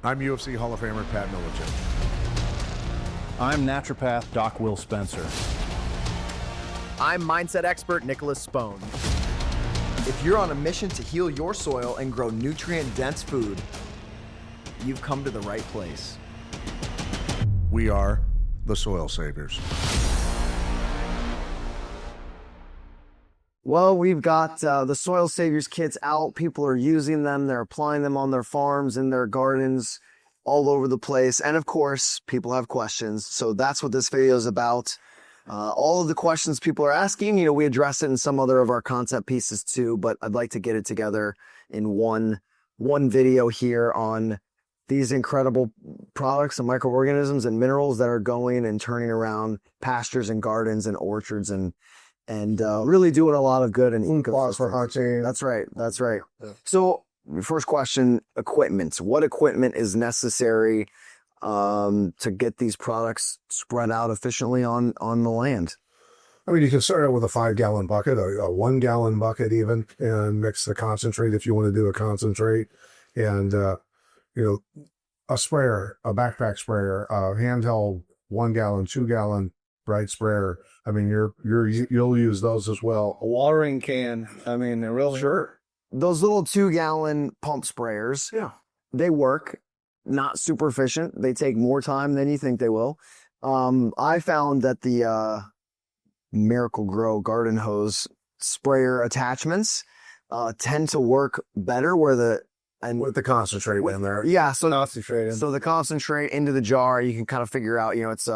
I'm UFC Hall of Famer Pat Millichen. I'm naturopath Doc Will Spencer. I'm mindset expert Nicholas Spohn. If you're on a mission to heal your soil and grow nutrient-dense food, you've come to the right place. We are the Soil Saviors. Well, we've got the Soil Saviors kits out. People are using them. They're applying them on their farms, in their gardens, all over the place. And of course, people have questions. So that's what this video is about. All of the questions people are asking, we address it in some other of our content pieces too, but I'd like to get it together in one video here on these incredible products and microorganisms and minerals that are going and turning around pastures and gardens and orchards and really doing a lot of good and for hunting. That's right. Yeah. So first question, equipment. What equipment is necessary to get these products spread out efficiently on the land? I mean, you can start out with a 5-gallon bucket, a 1-gallon bucket even, and mix the concentrate if you want to do a concentrate. And, a sprayer, a backpack sprayer, a handheld 1-gallon, 2-gallon bright sprayer. I mean, you'll use those as well. A watering can. I mean, they're really Sure. Those little 2-gallon pump sprayers, Yeah. they work. Not super efficient. They take more time than you think they will. I found that the Miracle Grow garden hose sprayer attachments tend to work better with the concentrate in there. Yeah, so the concentrate into the jar, you can kind of figure out, it's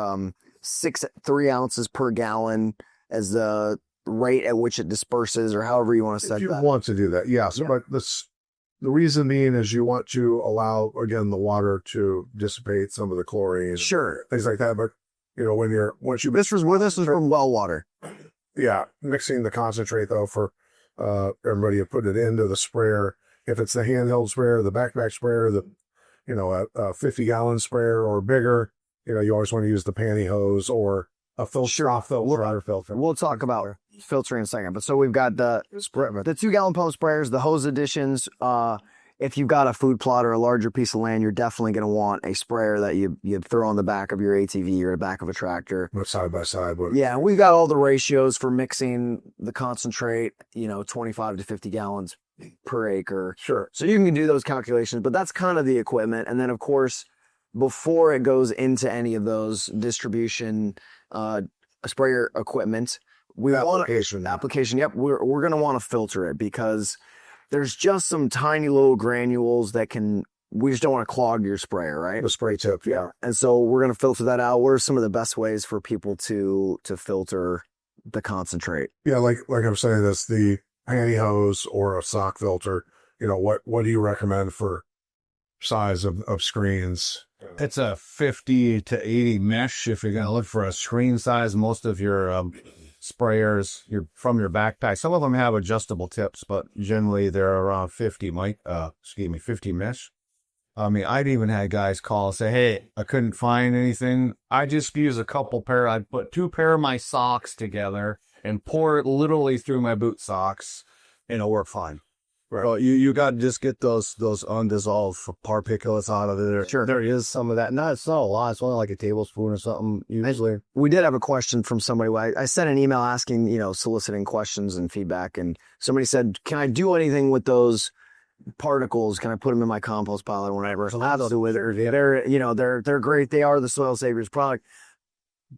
3 ounces per gallon as the rate at which it disperses, or however you want to set that. If you want to do that, yes. Yeah. But the reason being is you want to allow, again, the water to dissipate some of the chlorine. Sure. Things like that. But, This was from well water. Yeah. Mixing the concentrate, though, for everybody to put it into the sprayer. If it's the handheld sprayer, the backpack sprayer, a 50-gallon sprayer or bigger, you always want to use the pantyhose or a filter. We'll talk about filtering in a second. But so we've got the 2-gallon pump sprayers, the hose additions. If you've got a food plot or a larger piece of land, you're definitely going to want a sprayer that you throw on the back of your ATV or the back of a tractor. Side by side. Yeah, we've got all the ratios for mixing the concentrate, 25 to 50 gallons per acre. Sure. So you can do those calculations, but that's kind of the equipment. And then, of course, before it goes into any of those distribution sprayer equipment, application. Yep, we're going to want to filter it because there's just some tiny little granules we just don't want to clog your sprayer, right? The spray tip, yeah. And so we're going to filter that out. What are some of the best ways for people to filter the concentrate? Yeah, like I'm saying, that's the pantyhose or a sock filter. What do you recommend for size of screens? It's a 50 to 80 mesh. If you're going to look for a screen size, most of your sprayers from your backpack, some of them have adjustable tips, but generally they're around 50 mesh. I mean, I'd even had guys call and say, hey, I couldn't find anything. I just use a couple pair. I'd put 2 pair of my socks together and pour it literally through my boot socks, and it'll work fine. Right. Well, you got to just get those undissolved particulates out of it. Sure. There is some of that. No, it's not a lot. It's only like a tablespoon or something usually. We did have a question from somebody. I sent an email asking, soliciting questions and feedback, and somebody said, can I do anything with those particles? Can I put them in my compost pile or whatever? Absolutely. They're great. They are the Soil Saviors product.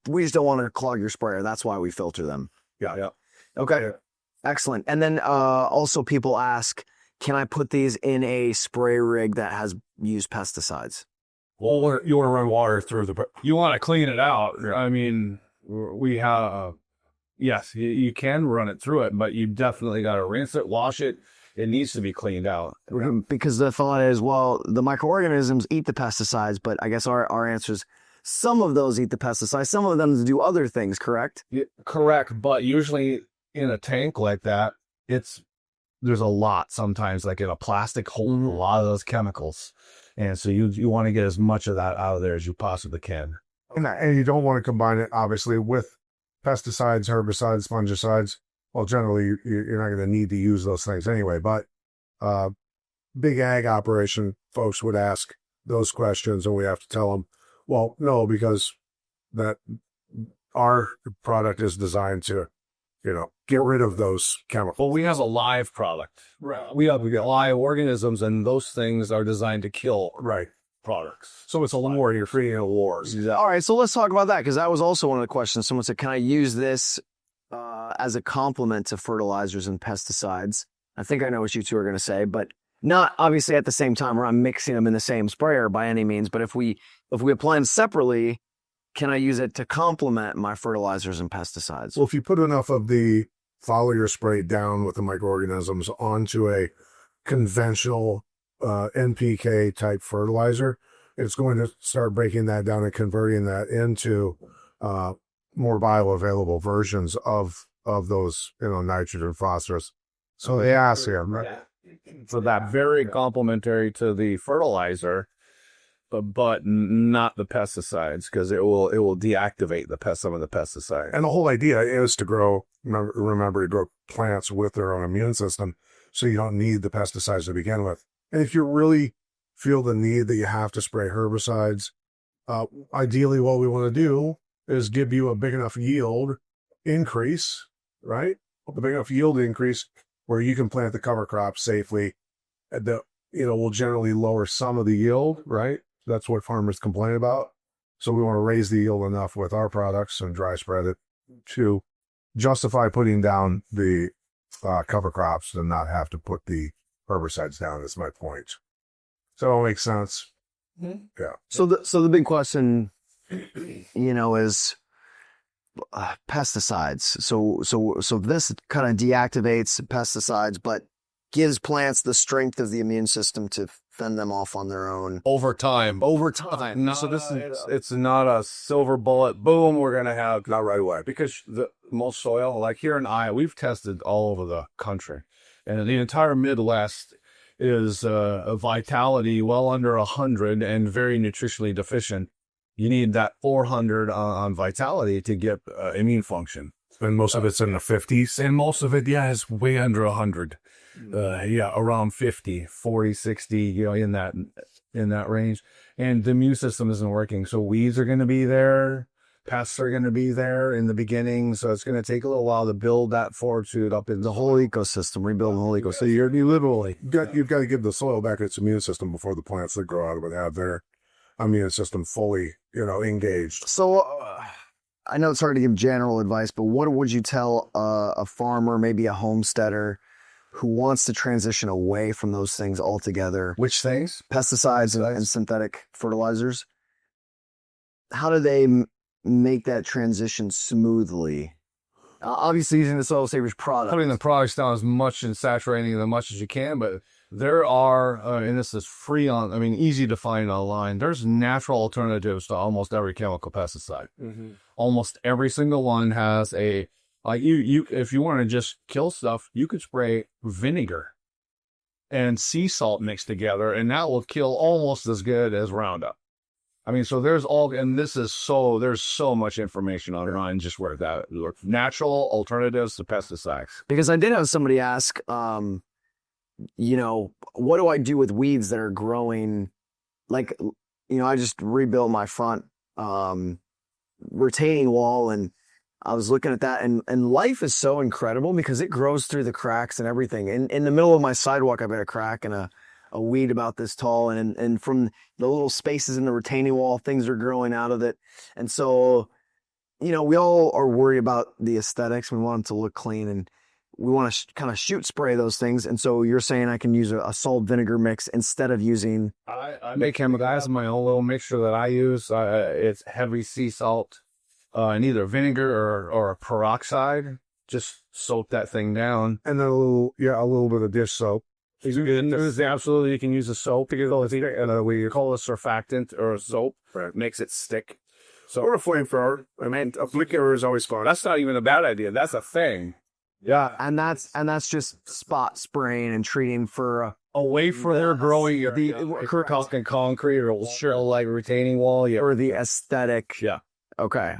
We just don't want to clog your sprayer. That's why we filter them. Yeah. Okay. Yeah. Excellent. And then also people ask, can I put these in a spray rig that has used pesticides? Well, you want to run water through you want to clean it out. I mean, we have, yes, you can run it through it, but you definitely got to rinse it, wash it. It needs to be cleaned out. Because the thought is, well, the microorganisms eat the pesticides, but I guess our answer is some of those eat the pesticides. Some of them do other things, correct? Yeah, correct. But usually in a tank like that, there's a lot sometimes, like in a plastic hold a lot of those chemicals. And so you want to get as much of that out of there as you possibly can. And you don't want to combine it, obviously, with pesticides, herbicides, fungicides. Well, generally, you're not going to need to use those things anyway. But big ag operation folks would ask, those questions, and we have to tell them, well, no, because that our product is designed to, get rid of those chemicals. Well, we have a live product. Right. We have live organisms, and those things are designed to kill Right. products. So it's a war. You're creating a war. All right, so let's talk about that, because that was also one of the questions. Someone said, can I use this as a complement to fertilizers and pesticides? I think I know what you two are going to say, but not obviously at the same time where I'm mixing them in the same sprayer by any means. But if we apply them separately, can I use it to complement my fertilizers and pesticides? Well, if you put enough of the foliar spray down with the microorganisms onto a conventional NPK type fertilizer, it's going to start breaking that down and converting that into more bioavailable versions of those, nitrogen, phosphorus. So the potassium, right? So that very complementary to the fertilizer, but not the pesticides, because it will deactivate some of the pesticides. And the whole idea is to grow, remember, to grow plants with their own immune system, so you don't need the pesticides to begin with. And if you really feel the need that you have to spray herbicides, ideally what we want to do is give you a big enough yield increase, right? A big enough yield increase where you can plant the cover crop safely. That, will generally lower some of the yield, right? That's what farmers complain about. So we want to raise the yield enough with our products and dry spread it to justify putting down the cover crops and not have to put the herbicides down, is my point. So it all makes sense. Mm-hmm. Yeah. So the big question, is pesticides. So this kind of deactivates pesticides, but gives plants the strength of the immune system to fend them off on their own Over time. So it's not a silver bullet. Boom, we're gonna have Not right away. because most soil, like here in Iowa, we've tested all over the country, and the entire Midwest is a vitality well under 100 and very nutritionally deficient. You need that 400 on vitality to get immune function. And most of it's in the 50s. And most of it, is way under 100. Around 50, 40, 60, in that range. And the immune system isn't working. So weeds are going to be there. Pests are going to be there in the beginning. So it's going to take a little while to build that fortitude up in the whole ecosystem, rebuild the whole ecosystem. So you literally, you've got to give the soil back its immune system before the plants that grow out of it have their immune system fully, engaged. So I know it's hard to give general advice, but what would you tell a farmer, maybe a homesteader, who wants to transition away from those things altogether? Which things? Pesticides and synthetic fertilizers. How do they make that transition smoothly? Obviously using the Soil Savers product. Putting the products down as much and saturating them as much as you can, but there are, and this is easy to find online, there's natural alternatives to almost every chemical pesticide. Mm-hmm. Almost every single one has if you want to just kill stuff, you could spray vinegar and sea salt mixed together, and that will kill almost as good as Roundup. So there's so much information online just where that natural alternatives to pesticides. Because I did have somebody ask, what do I do with weeds that are growing? Like, I just rebuilt my front retaining wall, and I was looking at that, and life is so incredible because it grows through the cracks and everything. In the middle of my sidewalk, I've got a crack and a weed about this tall, and from the little spaces in the retaining wall, things are growing out of it. And so, we all are worried about the aesthetics. We want them to look clean, and we want to kind of shoot spray those things. And so you're saying I can use a salt vinegar mix instead of using... I make chemical. I have my own little mixture that I use. It's heavy sea salt, and either vinegar or a peroxide. Just soak that thing down. And then a little bit of dish soap. Absolutely, you can use a soap because we call it a surfactant or a soap. Right. Makes it stick. So Or a flamethrower. A flicker is always fun. that's not even a bad idea. That's a thing. Yeah. And that's just spot spraying and treating for... Away from their growing the concrete or like retaining wall. Yeah. Or the aesthetic. Yeah. Okay.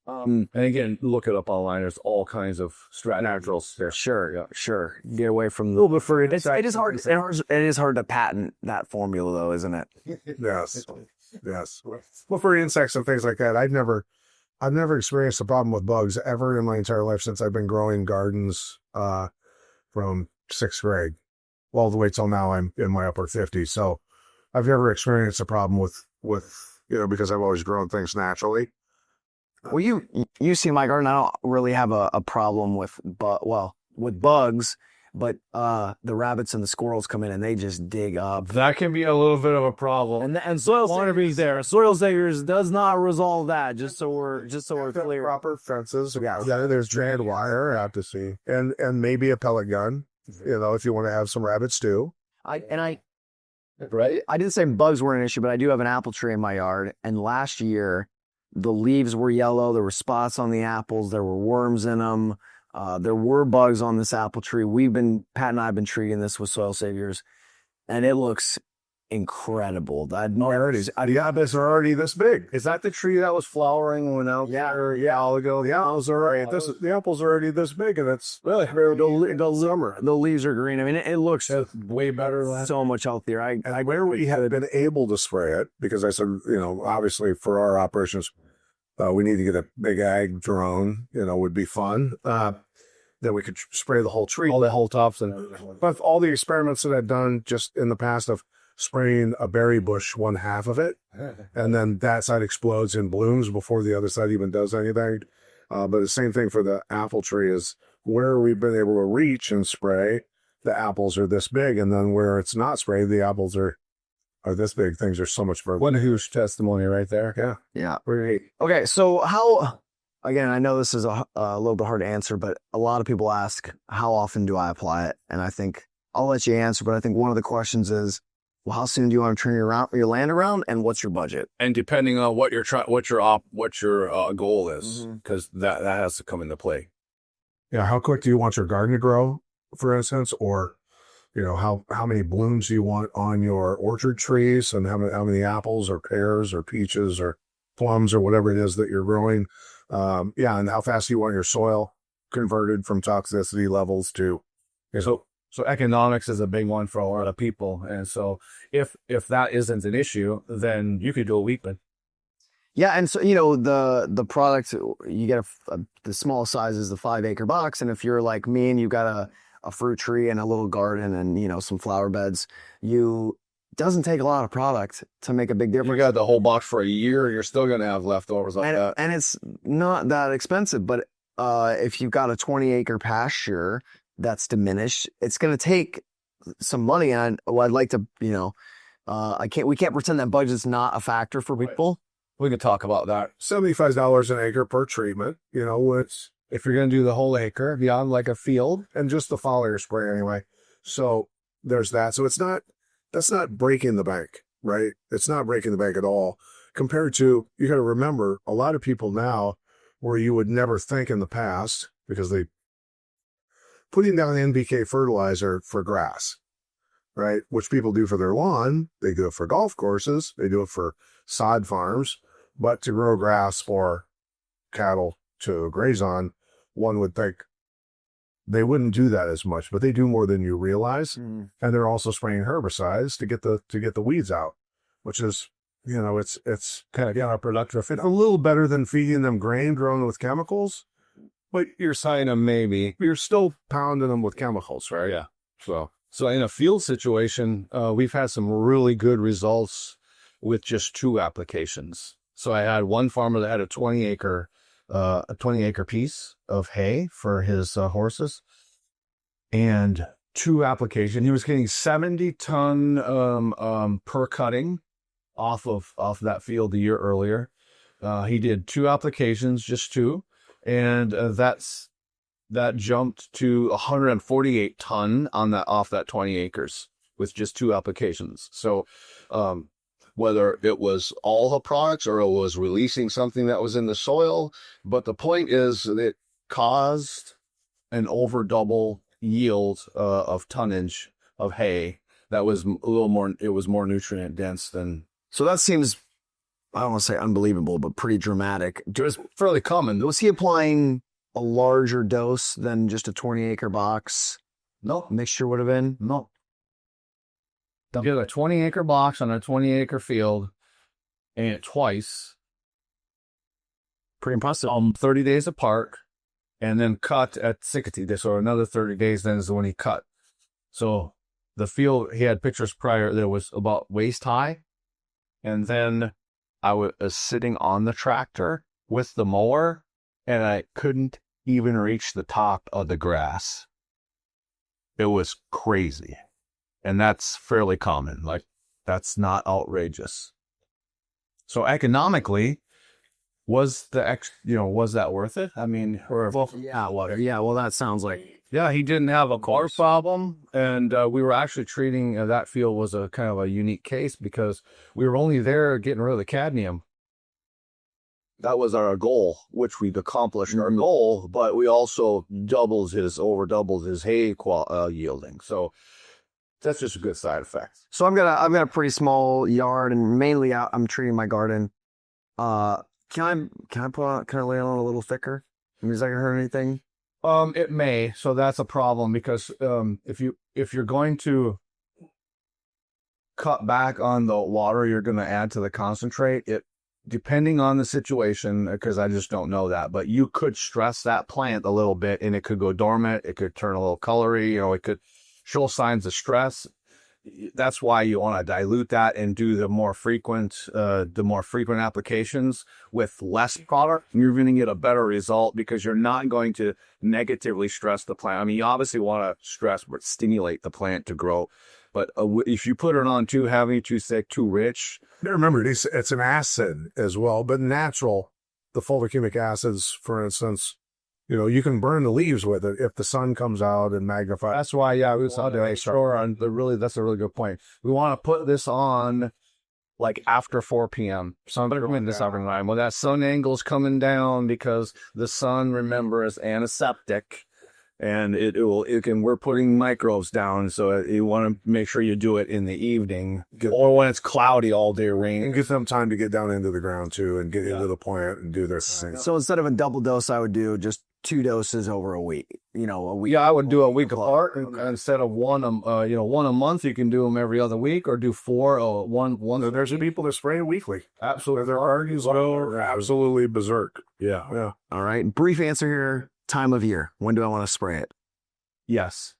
And again, look it up online. There's all kinds of naturals there. Sure. Get away from A little bit for it is hard. It is hard to patent that formula, though, isn't it? Yes. Well, for insects and things like that, I've never experienced a problem with bugs ever in my entire life since I've been growing gardens from 6th grade, all the way till now. I'm in my upper 50s, so I've never experienced a problem with because I've always grown things naturally. Well, you see my garden. I don't really have a problem with bugs, but the rabbits and the squirrels come in and they just dig up. That can be a little bit of a problem. And soil savers there. Soil savers does not resolve that. Just so we're clear. Proper fences. Yeah, there's drained wire out to see, and maybe a pellet gun. If you want to have some rabbit stew. I didn't say bugs were an issue, but I do have an apple tree in my yard, and last year the leaves were yellow. There were spots on the apples. There were worms in them. There were bugs on this apple tree. Pat and I have been treating this with soil saviors, and it looks incredible. The apples are already this big. Is that the tree that was flowering when out there a while ago? The apples are already this big, and it's really summer. The leaves are green. I mean, it looks way better. So much healthier. Where we had been able to spray it, because I said, obviously for our operations, we need to get a big ag drone, would be fun. That we could spray the whole tree. All the whole tops and everything. But all the experiments that I've done just in the past of spraying a berry bush, one half of it, and then that side explodes and blooms before the other side even does anything. But the same thing for the apple tree is where we've been able to reach and spray, the apples are this big, and then where it's not sprayed, the apples are this big. Things are so much further. What a huge testimony right there. Yeah. Great. Okay, so how? Again, I know this is a little bit hard to answer, but a lot of people ask, how often do I apply it? And I think I'll let you answer, but I think one of the questions is, well, how soon do you want to turn your land around, and what's your budget? And depending on what your goal is, because that has to come into play. Yeah, how quick do you want your garden to grow, for instance, or how many blooms do you want on your orchard trees, and how many apples or pears or peaches or plums or whatever it is that you're growing. And how fast do you want your soil converted from toxicity levels to. So economics is a big one for a lot of people. And so if that isn't an issue, then you could do a weekly. Yeah, and so the product, you get the small size is the 5-acre box, and if you're like me and you've got a fruit tree and a little garden and some flower beds, doesn't take a lot of product to make a big difference. You got the whole box for a year, you're still going to have leftovers like that. And it's not that expensive, but if you've got a 20-acre pasture that's diminished, it's going to take some money. And I'd like to, we can't pretend that budget's not a factor for people. We could talk about that. $75 an acre per treatment, which if you're going to do the whole acre beyond like a field, and just the foliar spray anyway. So there's that. So that's not breaking the bank, right? It's not breaking the bank at all compared to, you got to remember, a lot of people now where you would never think in the past, because they putting down NPK fertilizer for grass, right? Which people do for their lawn. They do it for golf courses. They do it for sod farms, but to grow grass for cattle to graze on, one would think they wouldn't do that as much, but they do more than you realize. And they're also spraying herbicides to get the weeds out, which is, it's kind of counterproductive. A little better than feeding them grain grown with chemicals, but you're signing them maybe. You're still pounding them with chemicals, right? Yeah. So in a field situation, we've had some really good results with just 2 applications. So I had one farmer that had a 20-acre piece of hay for his horses, and 2 applications. He was getting 70 ton per cutting off that field the year earlier. He did 2 applications, just 2, and that jumped to 148 ton off that 20 acres with just 2 applications. So whether it was all the products or it was releasing something that was in the soil. But the point is that it caused an over double yield of tonnage of hay that was a little more, it was more nutrient dense than. So that seems I don't want to say unbelievable, but pretty dramatic. It's fairly common. Was he applying a larger dose than just a 20-acre box? No, Mixture would have been? no. Did a 20-acre box on a 20-acre field, and twice, Pretty impressive. 30 days apart, and then cut at 60 days. So another 30 days, then is when he cut. So the field, he had pictures prior that was about waist high. And then I was sitting on the tractor with the mower, and I couldn't even reach the top of the grass. It was crazy. And that's fairly common. Like, that's not outrageous. So economically, was that worth it? I mean, Yeah, well, that sounds like... yeah, he didn't have a car problem, and we were actually treating that field was a kind of a unique case because we were only there getting rid of the cadmium. That was our goal, which we've accomplished our goal, but we also over doubled his hay yielding. So that's just a good side effect. So I've got a pretty small yard, and mainly I'm treating my garden. Can I lay it on a little thicker? I mean, is that gonna hurt anything? It may. So that's a problem because if you're going to cut back on the water you're going to add to the concentrate, depending on the situation, because I just don't know that, but you could stress that plant a little bit and it could go dormant. It could turn a little colory, it could show signs of stress. That's why you want to dilute that and do the more frequent applications with less product. You're going to get a better result because you're not going to negatively stress the plant. I mean, you obviously want to stimulate the plant to grow, but if you put it on too heavy, too thick, too rich. Remember, it's an acid as well, but natural. The fulvic acids, for instance, you can burn the leaves with it if the sun comes out and magnifies. That's why, we saw that's a really good point. We want to put this on like after 4 p.m. When that sun angle's coming down, because the sun, remember, is antiseptic, and we're putting microbes down. So you want to make sure you do it in the evening or when it's cloudy all day, rain. And give them time to get down into the ground too and get into the plant and do their thing. So instead of a double dose, I would do just 2 doses over a week. A week. Yeah, I would do a week apart instead of one a month. You can do them every other week, or do 4. One. There's people that spray weekly. Absolutely, there are absolutely berserk. Yeah. All right. Brief answer here. Time of year. When do I want to spray it? Yes.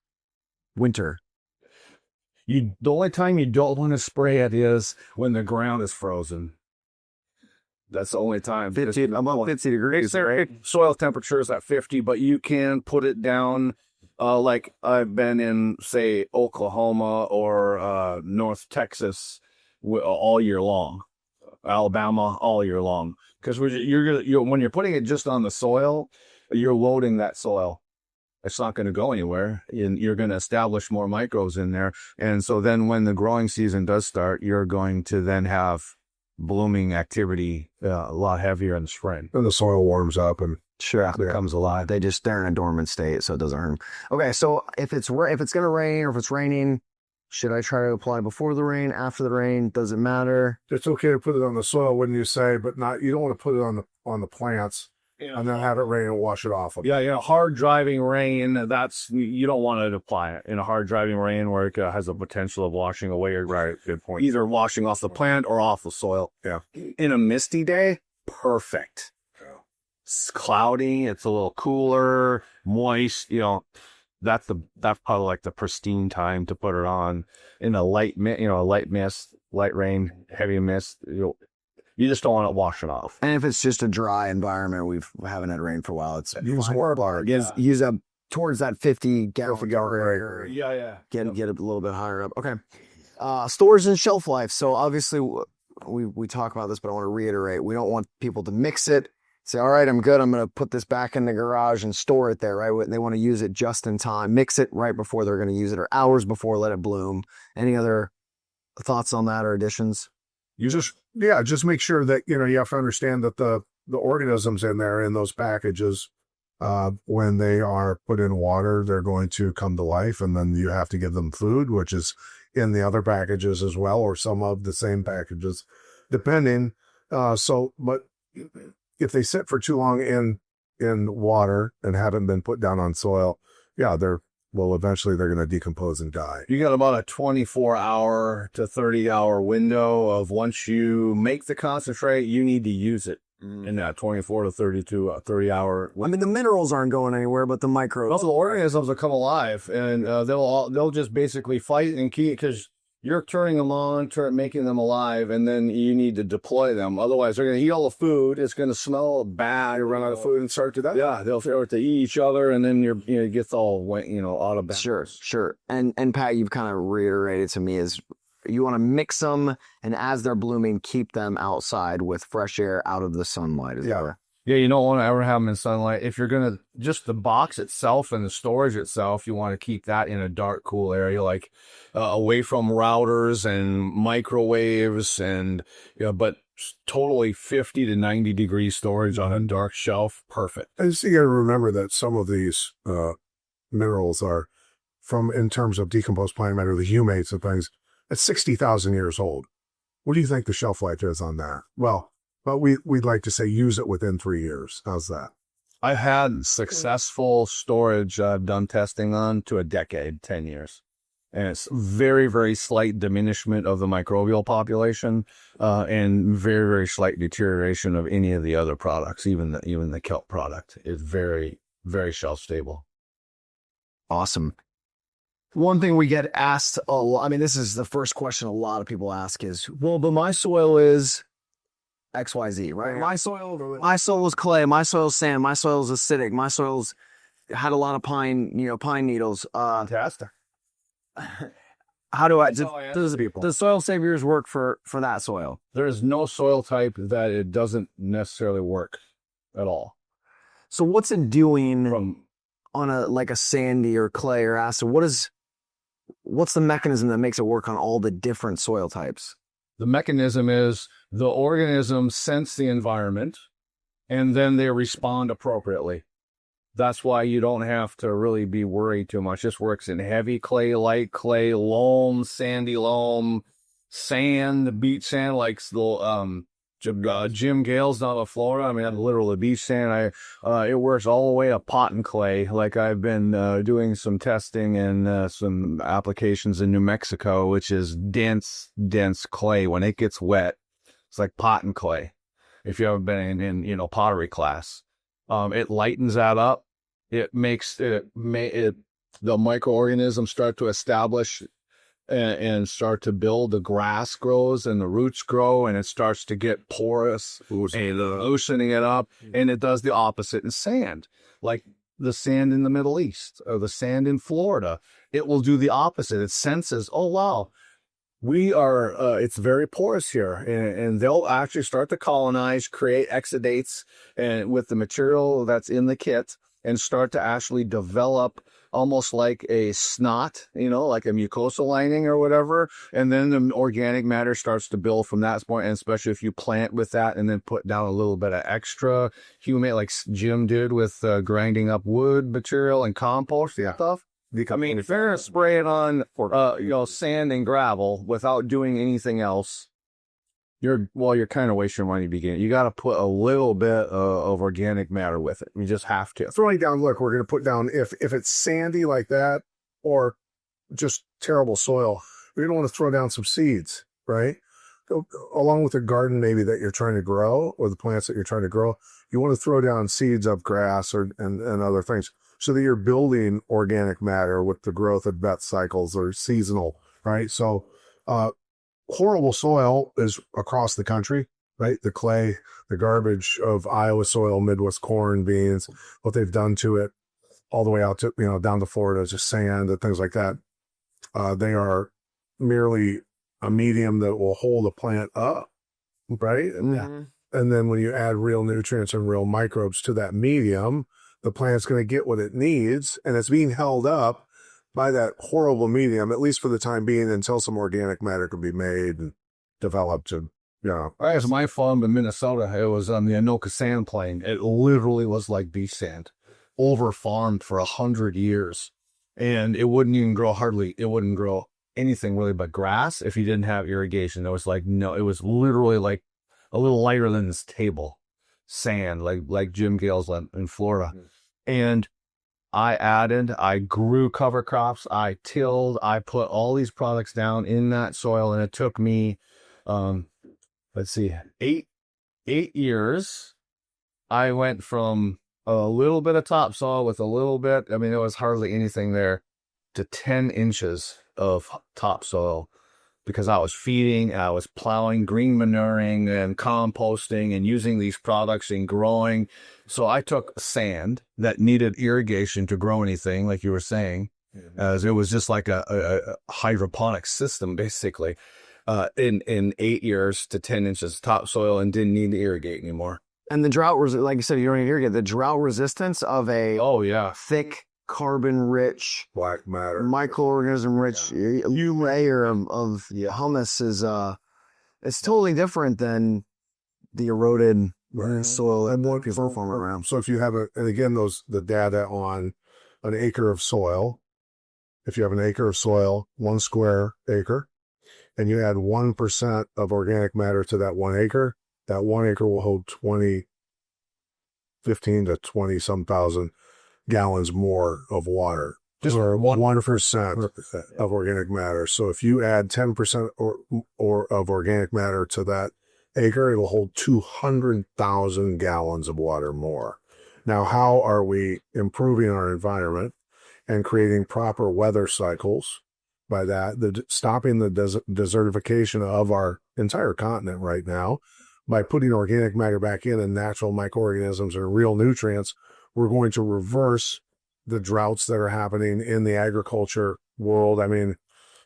Winter. The only time you don't want to spray it is when the ground is frozen. That's the only time. 50 degrees, right? Soil temperature is at 50, but you can put it down. Like I've been in, say, Oklahoma or North Texas all year long, Alabama all year long, because when you're putting it just on the soil, you're loading that soil. It's not going to go anywhere, and you're going to establish more microbes in there. And so then when the growing season does start, you're going to then have blooming activity a lot heavier in the spring. And the soil warms up and becomes alive. They're in a dormant state, so it doesn't hurt them. Okay, so if it's going to rain or if it's raining, should I try to apply before the rain, after the rain? Does it matter? It's okay to put it on the soil, wouldn't you say? But you don't want to put it on the plants. And then have it rain and wash it off. Hard driving rain, you don't want to apply it in a hard driving rain where it has a potential of washing away. Right, good point. Either washing off the plant or off the soil. Yeah. In a misty day, perfect. Yeah. It's cloudy, it's a little cooler, moist, that's probably like the pristine time to put it on. In a light mist, light rain, heavy mist, you just don't want to wash it off. And if it's just a dry environment, we haven't had rain for a while. It's use more bar. Use up towards that 50 gallon area. Yeah. Get a little bit higher up. Okay. Storage and shelf life. So obviously we talk about this, but I want to reiterate, we don't want people to mix it. Say, all right, I'm good. I'm going to put this back in the garage and store it there, right? They want to use it just in time. Mix it right before they're going to use it, or hours before, let it bloom. Any other thoughts on that or additions? Just make sure that, you have to understand that the organisms in there in those packages, when they are put in water, they're going to come to life, and then you have to give them food, which is in the other packages as well, or some of the same packages, depending. But if they sit for too long in water and haven't been put down on soil, yeah, eventually they're going to decompose and die. You got about a 24-hour to 30-hour window of once you make the concentrate, you need to use it in that 24 to 30-hour. I mean, the minerals aren't going anywhere, but the microbes. Well, the organisms will come alive, and they'll just basically fight and keep, because you're turning them on, making them alive, and then you need to deploy them. Otherwise, they're going to eat all the food. It's going to smell bad. You run out of food and start to die. Yeah, they'll start to eat each other, and then it gets all out of balance. Sure. And Pat, you've kind of reiterated to me is you want to mix them, and as they're blooming, keep them outside with fresh air out of the sunlight. Yeah, you don't want to ever have them in sunlight. If you're going to, just the box itself and the storage itself, you want to keep that in a dark, cool area, like away from routers and microwaves, but totally 50 to 90 degree storage on a dark shelf. Perfect. And so you got to remember that some of these minerals are in terms of decomposed plant matter, the humates and things, it's 60,000 years old. What do you think the shelf life is on that? Well, but we'd like to say use it within 3 years. How's that? I've had successful storage I've done testing on to a decade, 10 years. And it's very, very slight diminishment of the microbial population and very, very slight deterioration of any of the other products, even the kelp product is very, very shelf stable. Awesome. One thing we get asked a lot, I mean, this is the first question a lot of people ask is, well, but my soil is XYZ, right? My soil is clay, my soil is sand, my soil is acidic, my soil's had a lot of pine needles. Fantastic. How do does Soil Saviors work for that soil? There is no soil type that it doesn't necessarily work at all. So what's it doing on a sandy or clay or acid? What's the mechanism that makes it work on all the different soil types? The mechanism is the organisms sense the environment and then they respond appropriately. That's why you don't have to really be worried too much. This works in heavy clay, light clay, loam, sandy loam, sand, beach sand, like the Jim Gale's down in Florida. I mean, literally beach sand. It works all the way to pot and clay. Like I've been doing some testing and some applications in New Mexico, which is dense clay. When it gets wet, it's like pot and clay. If you haven't been in pottery class, it lightens that up. It makes the microorganisms start to establish and start to build. The grass grows and the roots grow and it starts to get porous, loosening it up. And it does the opposite in sand, like the sand in the Middle East or the sand in Florida. It will do the opposite. It senses, oh, wow, it's very porous here. And they'll actually start to colonize, create exudates and with the material that's in the kit and start to actually develop almost like a snot, like a mucosal lining or whatever. And then the organic matter starts to build from that point. And especially if you plant with that and then put down a little bit of extra humate, like Jim did with grinding up wood material and compost stuff. I mean, if you're spray it on, sand and gravel without doing anything else, you're kind of wasting your money beginning. You got to put a little bit of organic matter with it. You just have to. Throwing down, look, we're going to put down, if it's sandy like that or just terrible soil, you're going to want to throw down some seeds, right? Along with the garden maybe that you're trying to grow or the plants that you're trying to grow, you want to throw down seeds of grass and other things, so that you're building organic matter with the growth of death cycles or seasonal, right? So horrible soil is across the country, right? The clay, the garbage of Iowa soil, Midwest corn, beans, what they've done to it, all the way out to, down to Florida, just sand and things like that. They are merely a medium that will hold a plant up, right? Mm-hmm. And then when you add real nutrients and real microbes to that medium, the plant's going to get what it needs, and it's being held up by that horrible medium, at least for the time being, until some organic matter can be made and developed. And as my farm in Minnesota, it was on the Anoka sand plain. It literally was like beach sand, over farmed for 100 years, and it wouldn't grow anything really but grass if you didn't have irrigation. It was literally like a little lighter than this table, sand, like Jim Gale's in Florida. And I grew cover crops, I tilled, I put all these products down in that soil, and it took me, let's see, eight years. I went from a little bit of topsoil with a little bit, I mean, there was hardly anything there, to 10 inches of topsoil, because I was feeding, I was plowing, green manuring and composting and using these products and growing. So I took sand that needed irrigation to grow anything, like you were saying, as it was just like a hydroponic system, basically, in 8 years to 10 inches topsoil, and didn't need to irrigate anymore. And the drought, like you said, you don't need to irrigate. The drought resistance of a thick, carbon-rich, Black matter, microorganism-rich layer of humus is it's totally different than the eroded soil and what people farm around. So if you have and again, the data on an acre of soil, if you have an acre of soil, 1 square acre, and you add 1% of organic matter to that 1 acre, that 1 acre will hold 15 to 20 some thousand gallons more of water. Just 1% of organic matter. So if you add 10% or of organic matter to that acre, it'll hold 200,000 gallons of water more. Now, how are we improving our environment and creating proper weather cycles by that? Stopping the desertification of our entire continent right now by putting organic matter back in and natural microorganisms and real nutrients. We're going to reverse the droughts that are happening in the agriculture world. I mean,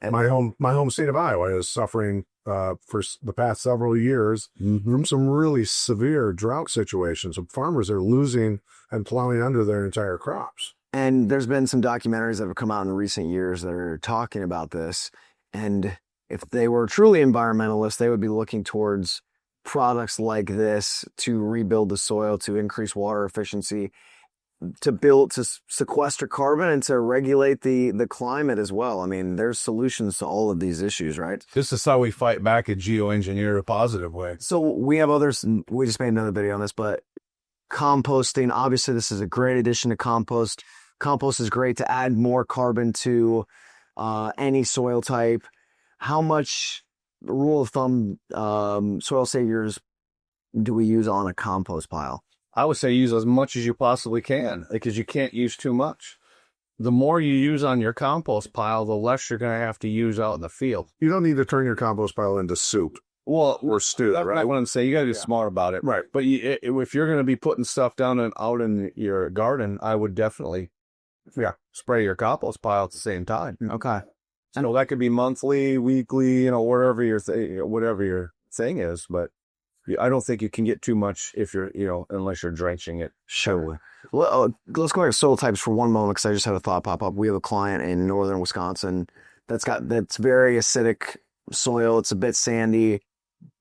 my home state of Iowa is suffering for the past several years from some really severe drought situations. Farmers are losing and plowing under their entire crops. And there's been some documentaries that have come out in recent years that are talking about this. And if they were truly environmentalists, they would be looking towards products like this to rebuild the soil, to increase water efficiency, to sequester carbon, and to regulate the climate as well. I mean, there's solutions to all of these issues, right? This is how we fight back and geoengineer a positive way. So we have others, we just made another video on this, but composting, obviously this is a great addition to compost. Compost is great to add more carbon to any soil type. How much, rule of thumb, soil saviors do we use on a compost pile? I would say use as much as you possibly can, because you can't use too much. The more you use on your compost pile, the less you're going to have to use out in the field. You don't need to turn your compost pile into soup. Well, or stew, right? I wouldn't say you got to be smart about it. Right. But if you're going to be putting stuff down and out in your garden, I would definitely spray your compost pile at the same time. Okay. So that could be monthly, weekly, whatever your thing is. But I don't think you can get too much if you're, unless you're drenching it. Sure. Well, let's go back to soil types for one moment, because I just had a thought pop up. We have a client in northern Wisconsin that's very acidic soil. It's a bit sandy,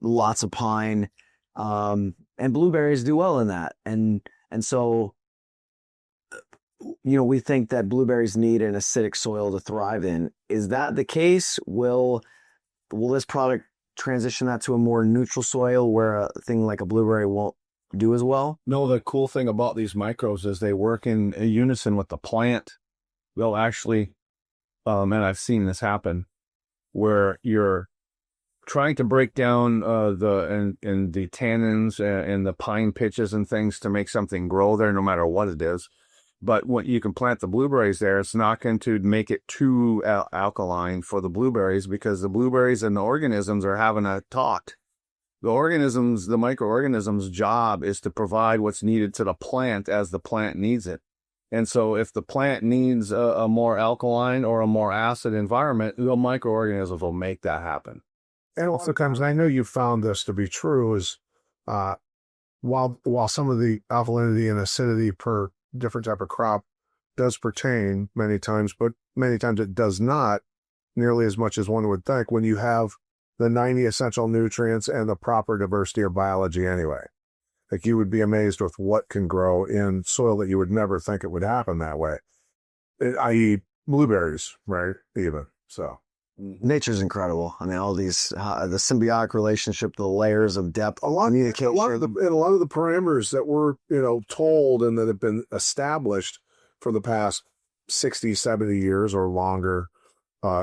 lots of pine, and blueberries do well in that. And so, we think that blueberries need an acidic soil to thrive in. Is that the case? Will this product transition that to a more neutral soil where a thing like a blueberry won't do as well? No, the cool thing about these microbes is they work in unison with the plant. They'll actually, and I've seen this happen, where you're trying to break down the tannins and the pine pitches and things to make something grow there, no matter what it is. But when you can plant the blueberries there, it's not going to make it too alkaline for the blueberries, because the blueberries and the organisms are having a talk. The microorganisms' job is to provide what's needed to the plant as the plant needs it. And so if the plant needs a more alkaline or a more acid environment, the microorganisms will make that happen. And oftentimes, I know you've found this to be true, is while some of the alkalinity and acidity per different type of crop does pertain many times, but many times it does not nearly as much as one would think when you have the 90 essential nutrients and the proper diversity of biology anyway. Like, you would be amazed with what can grow in soil that you would never think it would happen that way, i.e. blueberries, right? Even so. Nature's incredible. I mean, all these, the symbiotic relationship, the layers of depth, A lot of the parameters that we're, told and that have been established for the past 60, 70 years or longer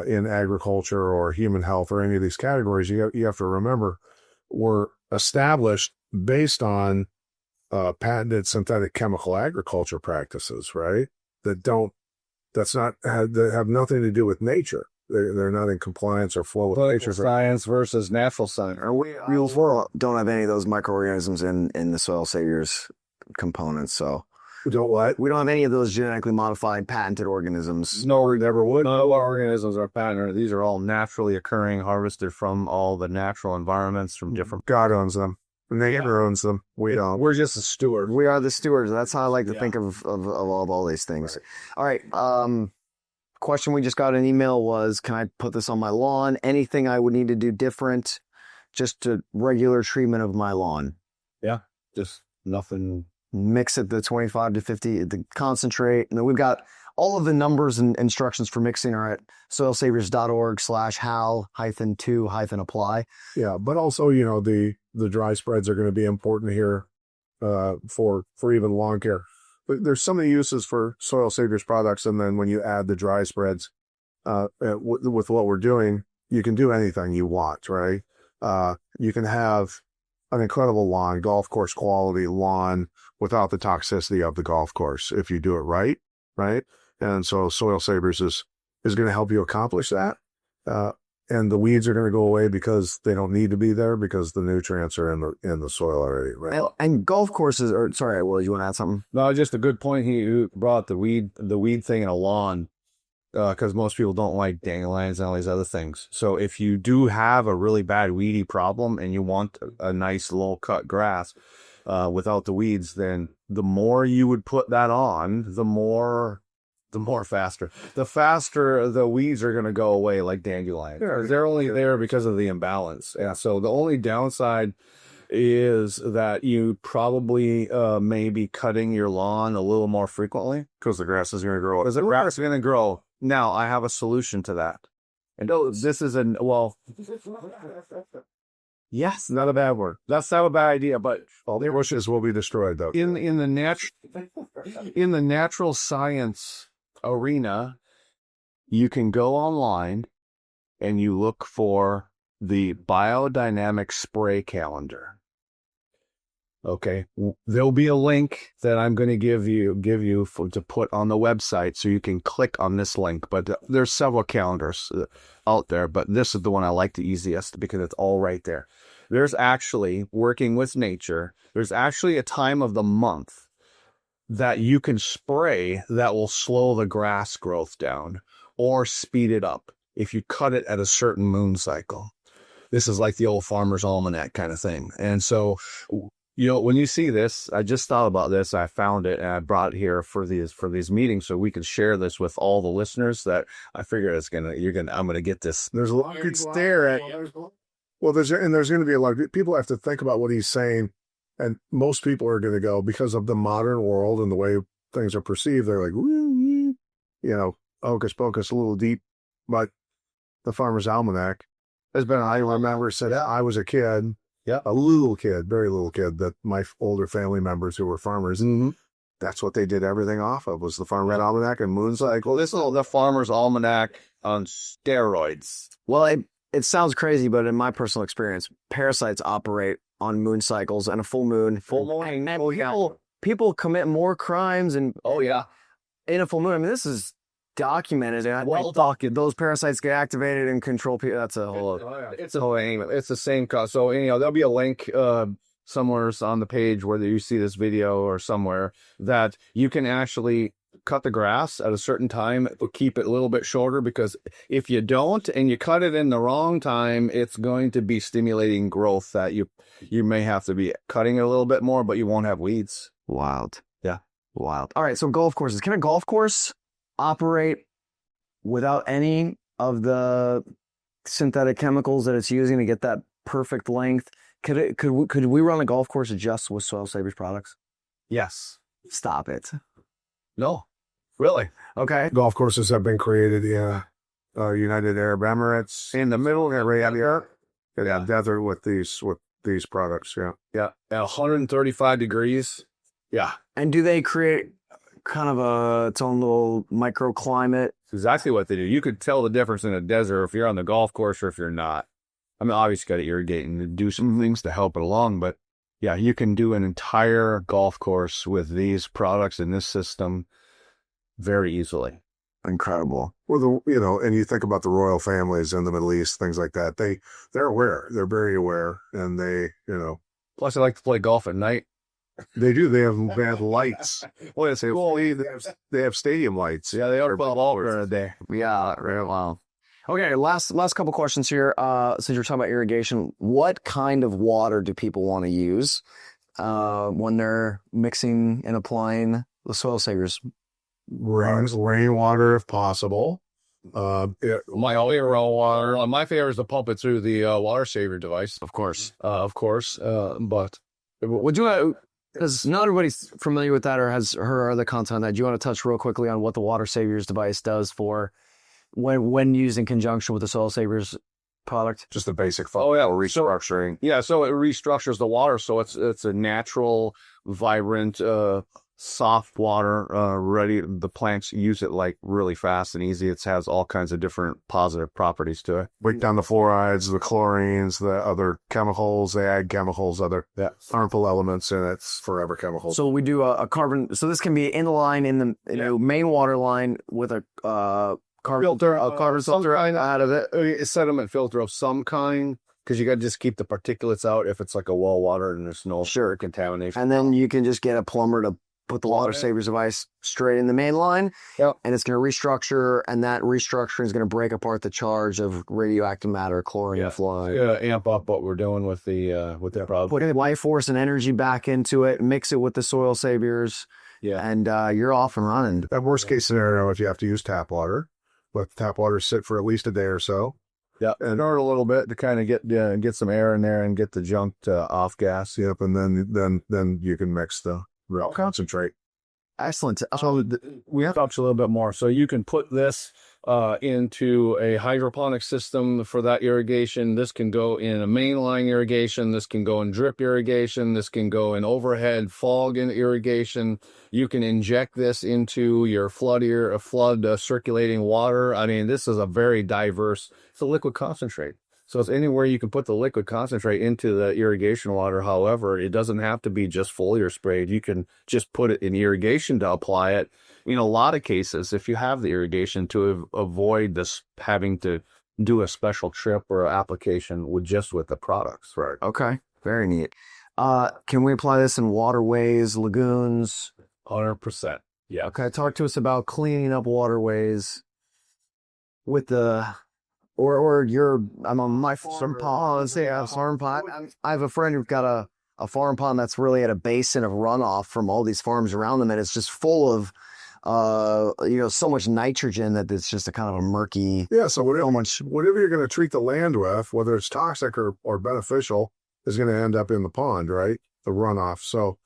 in agriculture or human health or any of these categories, you have to remember, were established based on patented synthetic chemical agriculture practices, right? That have nothing to do with nature. They're not in compliance or flow with nature. Science versus natural science. we don't have any of those microorganisms in the soil saviors components. So We don't what? we don't have any of those genetically modified patented organisms. No, we never would. No organisms are patented. These are all naturally occurring, harvested from all the natural environments from different. God owns them. Nature owns them. We don't. We're just a steward. We are the stewards. That's how I like to think of all these things. All right. Question we just got an email was, can I put this on my lawn? Anything I would need to do different? Just to regular treatment of my lawn. Yeah, just nothing. Mix it the 25 to 50, the concentrate. And then we've got all of the numbers and instructions for mixing are at soilsaviors.org/how-to-apply. Yeah, but also, the dry spreads are going to be important here for even lawn care. But there's so many uses for Soil Saviors products, and then when you add the dry spreads with what we're doing, you can do anything you want, right? You can have an incredible lawn, golf course quality lawn without the toxicity of the golf course if you do it right, right? And so Soil Saviors is going to help you accomplish that. And the weeds are going to go away because they don't need to be there because the nutrients are in the soil already, right? And golf courses are, sorry, Will, you want to add something? No, just a good point. He brought the weed thing in a lawn because most people don't like dandelions and all these other things. So if you do have a really bad weedy problem and you want a nice low cut grass without the weeds, then the more you would put that on, the faster the weeds are going to go away like dandelions. Yeah, they're only there because of the imbalance. Yeah. So the only downside is that you probably may be cutting your lawn a little more frequently Because the grass is going to grow. because the grass is going to grow. Now I have a solution to that. And this is yes, not a bad word. That's not a bad idea, but All the bushes will be destroyed, though. in the natural science arena, you can go online and you look for the biodynamic spray calendar. Okay, there'll be a link that I'm going to give you to put on the website, so you can click on this link. But there's several calendars out there, but this is the one I like the easiest because it's all right there. There's actually, working with nature, there's actually a time of the month that you can spray that will slow the grass growth down or speed it up if you cut it at a certain moon cycle. This is like the old Farmer's Almanac kind of thing. And so, when you see this, I just thought about this. I found it and I brought it here for these meetings so we can share this with all the listeners. That I figure I'm gonna get this. There's a lot you could stare at. Well, there's going to be a lot of people have to think about what he's saying. And most people are going to go, because of the modern world and the way things are perceived, they're like, hocus pocus, a little deep. But the Farmer's Almanac has been, I remember said I was a kid, a little kid, very little kid, that my older family members who were farmers, that's what they did everything off of, was the Farmer's Almanac and moon cycle. This is the Farmer's Almanac on steroids. Well, it sounds crazy, but in my personal experience, parasites operate on moon cycles and a full moon. And people commit more crimes and in a full moon. I mean, this is documented. Those parasites get activated and control people. That's a whole. It's the same cause. So there'll be a link somewhere on the page where you see this video or somewhere that you can actually cut the grass at a certain time, keep it a little bit shorter, because if you don't and you cut it in the wrong time, it's going to be stimulating growth that you may have to be cutting it a little bit more, but you won't have weeds. Wild. Yeah. Wild. All right. So golf courses. Can a golf course operate without any of the synthetic chemicals that it's using to get that perfect length? Could we run a golf course just with Soil Saviors products? Yes. Stop it. No. Really? Okay. Golf courses have been created, United Arab Emirates. In the middle area here. Yeah, desert with these products. Yeah. Yeah. At 135 degrees. Yeah. And do they create kind of its own little microclimate? It's exactly what they do. You could tell the difference in a desert if you're on the golf course or if you're not. I mean, obviously, got to irrigate and do some things to help it along, but yeah, you can do an entire golf course with these products in this system very easily. Incredible. Well, and you think about the royal families in the Middle East, things like that. They're aware. They're very aware, and Plus, I like to play golf at night. they do. They have lights. Well, it's cool. They have stadium lights. Yeah, they are playing golf during the day. Yeah, very well. Okay, last couple questions here. Since you're talking about irrigation, what kind of water do people want to use when they're mixing and applying the soil savers? Rainwater if possible. My all-year-round water. My favorite is to pump it through the water saver device. Of course. But Would you, because not everybody's familiar with that or has heard other content on that, do you want to touch real quickly on what the water savers device does for when used in conjunction with the soil savers product? Just the basic restructuring. So it restructures the water, so it's a natural, vibrant, soft water, ready. The plants use it like really fast and easy. It has all kinds of different positive properties to it. break down the fluorides, the chlorines, the other chemicals, the ag chemicals, other harmful elements, and it's forever chemicals. So we do a carbon, so this can be in the line, in the main water line with a carbon Filter, a carbon filter out of it. A sediment filter of some kind, because you got to just keep the particulates out if it's like a well water and there's no contamination. And then you can just get a plumber to put the water savers device straight in the main line. Yep. And it's going to restructure, and that restructuring is going to break apart the charge of radioactive matter, chlorine, fluoride. Amp up what we're doing with the product. Put life force and energy back into it, mix it with the soil savers, and you're off and running. That worst case scenario, if you have to use tap water, let tap water sit for at least a day or so. Yeah, and start a little bit to kind of get some air in there and get the junk off gas. Yep, and then you can mix the real concentrate. Excellent. So we have to touch a little bit more. So you can put this into a hydroponic system for that irrigation. This can go in a mainline irrigation. This can go in drip irrigation. This can go in overhead fog in irrigation. You can inject this into your flood circulating water. I mean, this is a very diverse. It's a liquid concentrate. So it's anywhere you can put the liquid concentrate into the irrigation water. However, it doesn't have to be just foliar sprayed. You can just put it in irrigation to apply it. In a lot of cases, if you have the irrigation, to avoid this having to do a special trip or application with the products. Right. Okay. Very neat. Can we apply this in waterways, lagoons? 100%. Yeah. Okay. Talk to us about cleaning up waterways with the... I'm on my farm pond. Farm pond. I have a friend who's got a farm pond that's really at a basin of runoff from all these farms around them, and it's just full of, so much nitrogen that it's just a kind of a murky. Yeah. So whatever you're going to treat the land with, whether it's toxic or beneficial, is going to end up in the pond, right? The runoff. So,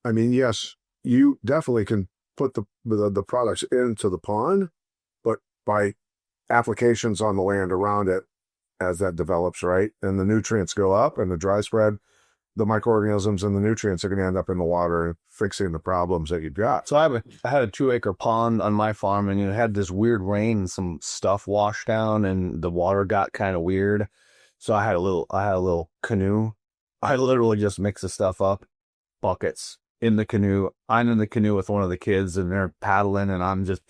I mean, yes, you definitely can put the products into the pond, but by applications on the land around it as that develops, right? And the nutrients go up and the dry spread, the microorganisms and the nutrients are going to end up in the water and fixing the problems that you've got. So I had a 2-acre pond on my farm, and it had this weird rain and some stuff washed down, and the water got kind of weird. So I had a little canoe. I literally just mixed the stuff up, buckets in the canoe. I'm in the canoe with one of the kids, and they're paddling, and I'm just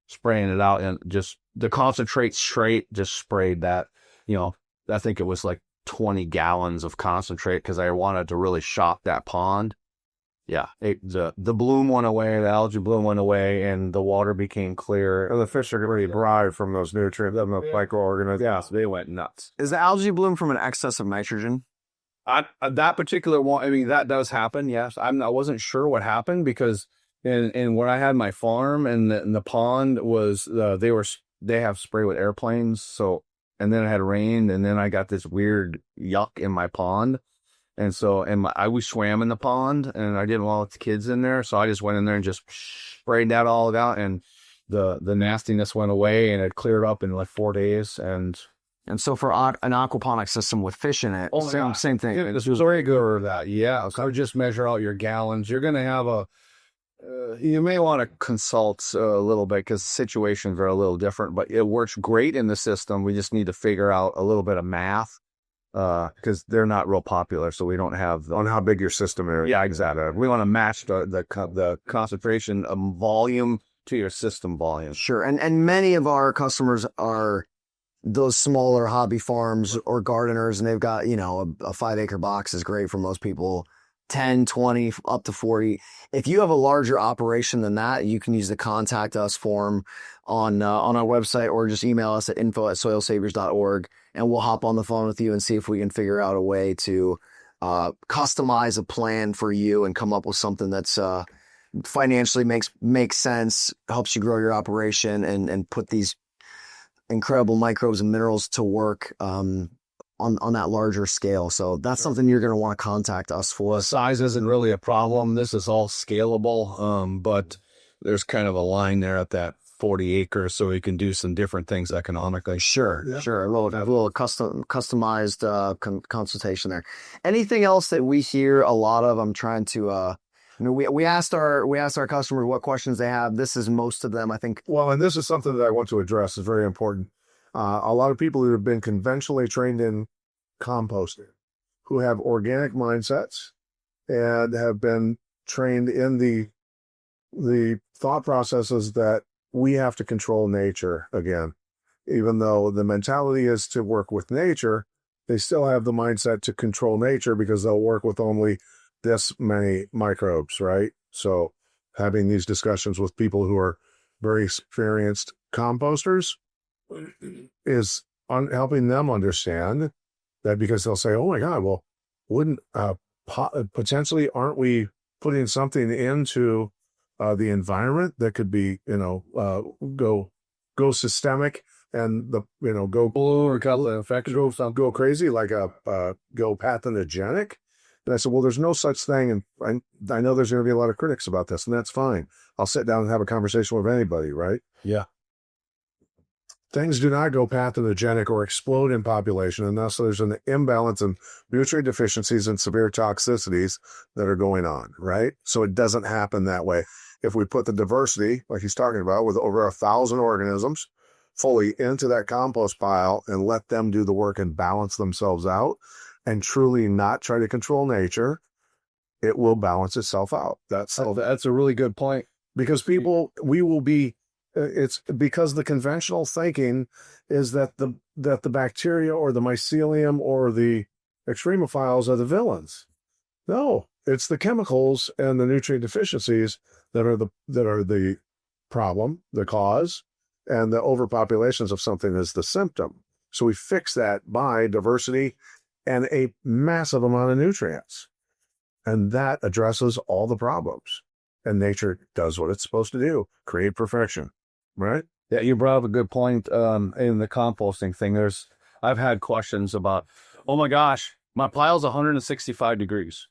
spraying it out, and just the concentrate straight, just sprayed that. I think it was like 20 gallons of concentrate because I wanted to really shock that pond. Yeah, the bloom went away, the algae bloom went away, and the water became clear. And the fish are going to thrive from those nutrients, the microorganisms. Yeah, so they went nuts. Is the algae bloom from an excess of nitrogen? That particular one, I mean, that does happen, yes. I wasn't sure what happened because and where I had my farm and the pond was, they have spray with airplanes. So, and then it had rained, and then I got this weird yuck in my pond. And so, we swam in the pond, and I didn't want the kids in there. So I just went in there and just sprayed that all out. And the nastiness went away and it cleared up in like 4 days. And so for an aquaponic system with fish in it, same thing. This was very good for that. Yeah. So just measure out your gallons. You're going to have you may want to consult a little bit because situations are a little different, but it works great in the system. We just need to figure out a little bit of math because they're not real popular. So we don't have On how big your system is. yeah, exactly. We want to match the concentration of volume to your system volume. Sure. And many of our customers are those smaller hobby farms or gardeners, and they've got, you know, a 5-acre box is great for most people. 10, 20, up to 40. If you have a larger operation than that, you can use the contact us form on our website, or just email us at info@soilsaviors.org, and we'll hop on the phone with you and see if we can figure out a way to customize a plan for you and come up with something that's financially makes sense, helps you grow your operation and put these incredible microbes and minerals to work on that larger scale. So that's something you're going to want to contact us for. Size isn't really a problem. This is all scalable, but there's kind of a line there at that 40 acres, so we can do some different things economically. Sure. A little customized consultation there. Anything else that we hear a lot of? I'm trying to. We asked our customers what questions they have. This is most of them, I think. Well, and this is something that I want to address. Is very important. A lot of people who have been conventionally trained in composting, who have organic mindsets and have been trained in the thought processes that we have to control nature again. Even though the mentality is to work with nature, they still have the mindset to control nature because they'll work with only this many microbes, right? So having these discussions with people who are very experienced composters is helping them understand that, because they'll say, oh my God, well, wouldn't potentially aren't we putting something into the environment that could be, go systemic and go Blue or got the infection or something. go crazy, like go pathogenic. And I said, well, there's no such thing. And I know there's going to be a lot of critics about this, and that's fine. I'll sit down and have a conversation with anybody, right? Yeah. Things do not go pathogenic or explode in population unless there's an imbalance in nutrient deficiencies and severe toxicities that are going on, right? So it doesn't happen that way. If we put the diversity, like he's talking about, with over 1,000 organisms fully into that compost pile and let them do the work and balance themselves out and truly not try to control nature, it will balance itself out. That's a really good point. Because it's because the conventional thinking is that the bacteria or the mycelium or the extremophiles are the villains. No, it's the chemicals and the nutrient deficiencies that are the problem, the cause, and the overpopulations of something is the symptom. So we fix that by diversity and a massive amount of nutrients. And that addresses all the problems. And nature does what it's supposed to do, create perfection. Right? Yeah, you brought up a good point in the composting thing. I've had questions about, oh my gosh, my pile's 165 degrees.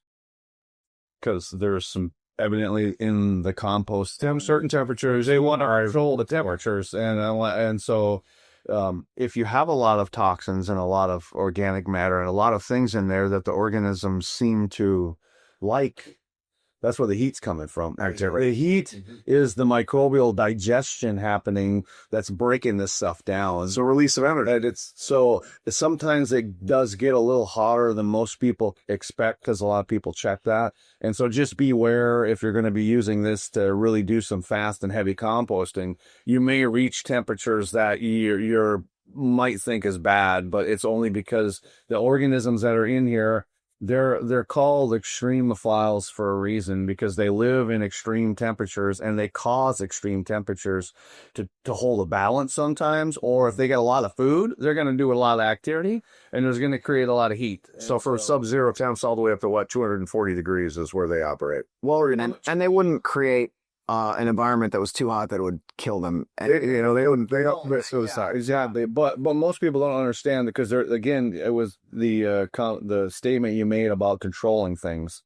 Because there's some evidently in the compost certain temperatures, they want to control the temperatures. And so if you have a lot of toxins and a lot of organic matter and a lot of things in there that the organisms seem to like, that's where the heat's coming from. The heat is the microbial digestion happening that's breaking this stuff down. So release of energy. And sometimes it does get a little hotter than most people expect because a lot of people check that. And so just beware if you're going to be using this to really do some fast and heavy composting. You may reach temperatures that you might think is bad, but it's only because the organisms that are in here, they're called extremophiles for a reason, because they live in extreme temperatures and they cause extreme temperatures to hold a balance sometimes. Or if they get a lot of food, they're going to do a lot of activity and it's going to create a lot of heat. So for sub-zero temps all the way up to 240 degrees is where they operate. Well, and they wouldn't create an environment that was too hot that would kill them. They don't commit suicide. Exactly. But most people don't understand, because it was the statement you made about controlling things.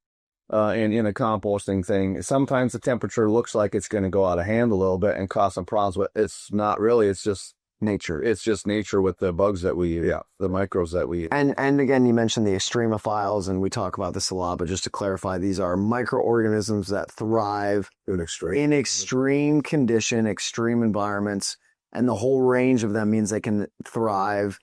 and in a composting thing. Sometimes the temperature looks like it's going to go out of hand a little bit and cause some problems, but it's not really. It's just nature. It's just nature with the bugs that we eat, the microbes that we eat. And again, you mentioned the extremophiles, and we talk about this a lot, but just to clarify, these are microorganisms that thrive In extreme condition, extreme environments, and the whole range of them means they can thrive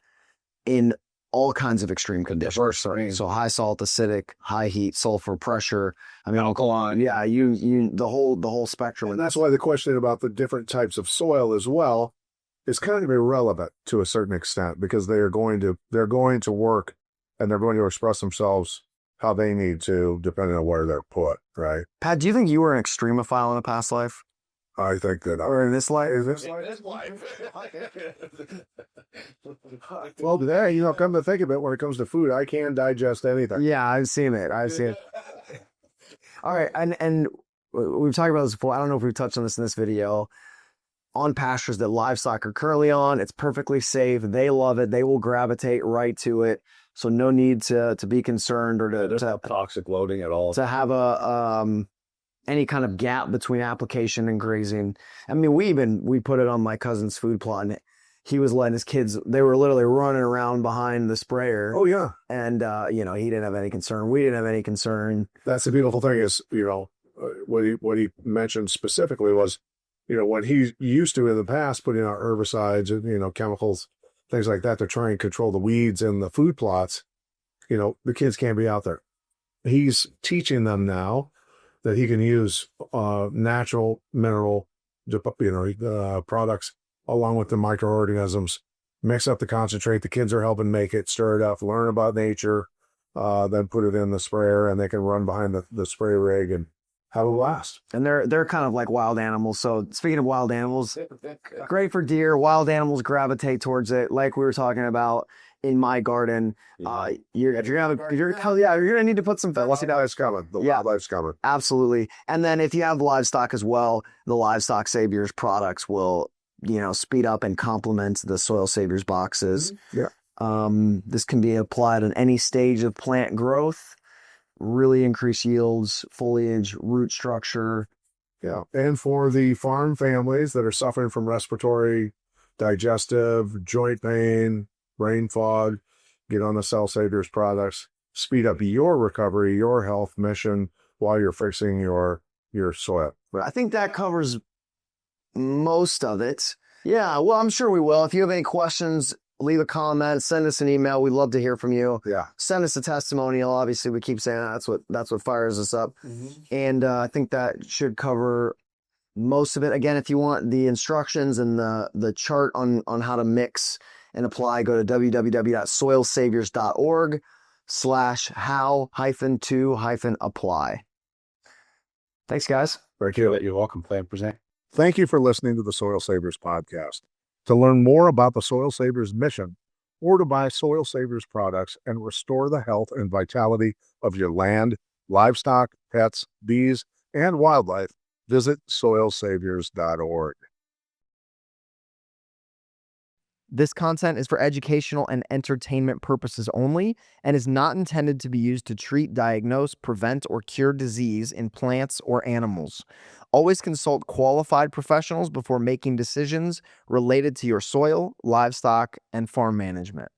in all kinds of extreme conditions. So high salt, acidic, high heat, sulfur, pressure. I mean, Alkaline. yeah, you the whole spectrum. And that's why the question about the different types of soil as well is kind of irrelevant to a certain extent, because they're going to work and they're going to express themselves how they need to, depending on where they're put, right? Pat, do you think you were an extremophile in a past life? I think that Or in this life? Well, today, come to think of it, when it comes to food, I can digest anything. Yeah, I've seen it. All right, and we've talked about this before. I don't know if we've touched on this in this video. On pastures that livestock are currently on, it's perfectly safe. They love it. They will gravitate right to it. So no need to be concerned or to Toxic loading at all. to have any kind of gap between application and grazing. I mean, we put it on my cousin's food plot, and he was letting his kids, they were literally running around behind the sprayer. Oh, yeah. And, he didn't have any concern. We didn't have any concern. That's the beautiful thing is, what he mentioned specifically was, when he used to in the past putting out herbicides and, chemicals, things like that to try and control the weeds in the food plots, the kids can't be out there. He's teaching them now that he can use natural mineral products along with the microorganisms, mix up the concentrate. The kids are helping make it, stir it up, learn about nature, then put it in the sprayer, and they can run behind the spray rig and have a blast. And they're kind of like wild animals. So speaking of wild animals, great for deer. Wild animals gravitate towards it, like we were talking about in my garden. You're gonna need to put some Wildlife's coming. Wildlife's coming. Absolutely. And then if you have livestock as well, the Livestock Saviors products will, speed up and complement the Soil Saviors boxes. Yeah. This can be applied on any stage of plant growth, really increase yields, foliage, root structure. Yeah. And for the farm families that are suffering from respiratory, digestive, joint pain, brain fog, get on the Soil Saviors products, speed up your recovery, your health mission while you're fixing your soil. I think that covers most of it. Yeah, well, I'm sure we will. If you have any questions, leave a comment, send us an email. We'd love to hear from you. Yeah. Send us a testimonial. Obviously, we keep saying that's what fires us up. And I think that should cover most of it. Again, if you want the instructions and the chart on how to mix and apply, go to www.soilsaviors.org/how-to-apply. Thanks, guys. Thank you. You're welcome. Present. Thank you for listening to the Soil Savers podcast. To learn more about the Soil Savers mission, or to buy Soil Savers products and restore the health and vitality of your land, livestock, pets, bees, and wildlife, visit soilsaviors.org. This content is for educational and entertainment purposes only and is not intended to be used to treat, diagnose, prevent, or cure disease in plants or animals. Always consult qualified professionals before making decisions related to your soil, livestock, and farm management.